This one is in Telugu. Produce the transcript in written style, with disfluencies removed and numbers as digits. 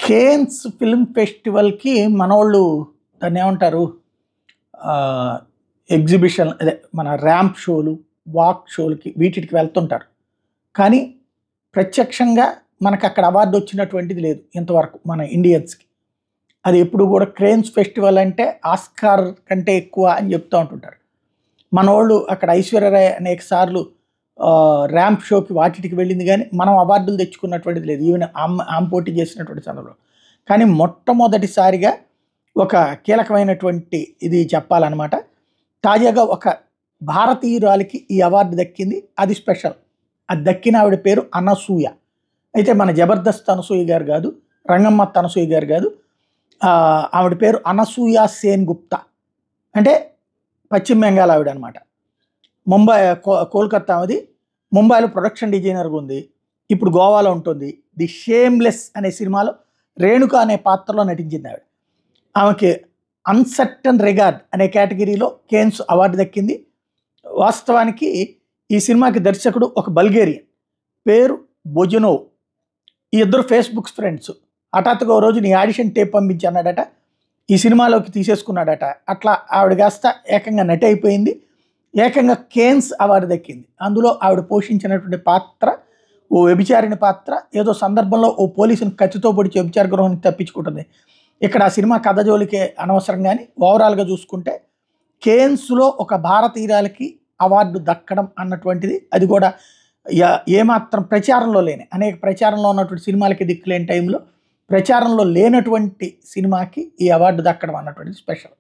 కేన్స్ ఫిల్మ్ ఫెస్టివల్కి మనోళ్ళు దాన్ని ఏమంటారు, ఎగ్జిబిషన్ అదే మన ర్యాంప్ షోలు, వాక్ షోలకి వీటికి వెళ్తుంటారు. కానీ ప్రత్యక్షంగా మనకు అక్కడ అవార్డు వచ్చినటువంటిది లేదు ఇంతవరకు మన ఇండియన్స్కి. అది ఎప్పుడు కూడా క్రేన్స్ ఫెస్టివల్ అంటే ఆస్కార్ కంటే ఎక్కువ అని చెప్తూ ఉంటుంటారు. మనోళ్ళు అక్కడ ఐశ్వర్యరాయ్ అనేక సార్లు ర్యాంప్ షోకి వాటికి వెళ్ళింది, కానీ మనం అవార్డులు తెచ్చుకున్నటువంటిది లేదు, ఈవెన్ ఆమె పోటీ చేసినటువంటి సందర్భంలో. కానీ మొట్టమొదటిసారిగా ఒక కీలకమైనటువంటి ఇది చెప్పాలన్నమాట. తాజాగా ఒక భారతీయురాలికి ఈ అవార్డు దక్కింది, అది స్పెషల్. అది దక్కిన ఆవిడ పేరు అనసూయ. అయితే మన జబర్దస్త్ అనసూయ గారు కాదు, రంగమ్మత్త అనసూయ గారు కాదు, ఆవిడ పేరు అనసూయ సేన్ గుప్తా. అంటే పశ్చిమ బెంగాల్ ఆవిడ అనమాట. ముంబై కోల్కత్తా అది. ముంబైలో ప్రొడక్షన్ డిజైనర్గా ఉంది, ఇప్పుడు గోవాలో ఉంటుంది. ది షేమ్లెస్ అనే సినిమాలో రేణుక అనే పాత్రలో నటించింది ఆవిడ. ఆమెకి అన్సర్టన్ రిగార్డ్ అనే కేటగిరీలో కేన్స్ అవార్డు దక్కింది. వాస్తవానికి ఈ సినిమాకి దర్శకుడు ఒక బల్గేరియన్, పేరు బొజనోవ్. ఈ ఇద్దరు ఫేస్బుక్ ఫ్రెండ్స్. హఠాత్తుగా ఓ రోజు నీ ఆడిషన్ టేప్ పంపించన్నాడట, ఈ సినిమాలోకి తీసేసుకున్నాడట. అట్లా ఆవిడ కాస్త ఏకంగా నటి అయిపోయింది, ఏకంగా కేన్స్ అవార్డు దక్కింది. అందులో ఆవిడ పోషించినటువంటి పాత్ర ఓ వ్యభిచారిణి పాత్ర. ఏదో సందర్భంలో ఓ పోలీసుని కత్తితో పొడిచి వ్యభిచార గృహానికి తప్పించుకుంటుంది. ఇక్కడ ఆ సినిమా కథ జోలికే అనవసరం. కానీ ఓవరాల్గా చూసుకుంటే కేన్స్లో ఒక భారతీయురాలకి అవార్డు దక్కడం అన్నటువంటిది, అది కూడా ఏమాత్రం ప్రచారంలో లేని, అనేక ప్రచారంలో ఉన్నటువంటి సినిమాలకి దిక్కులేని టైంలో ప్రచారంలో లేనటువంటి సినిమాకి ఈ అవార్డు దక్కడం అన్నటువంటిది స్పెషల్.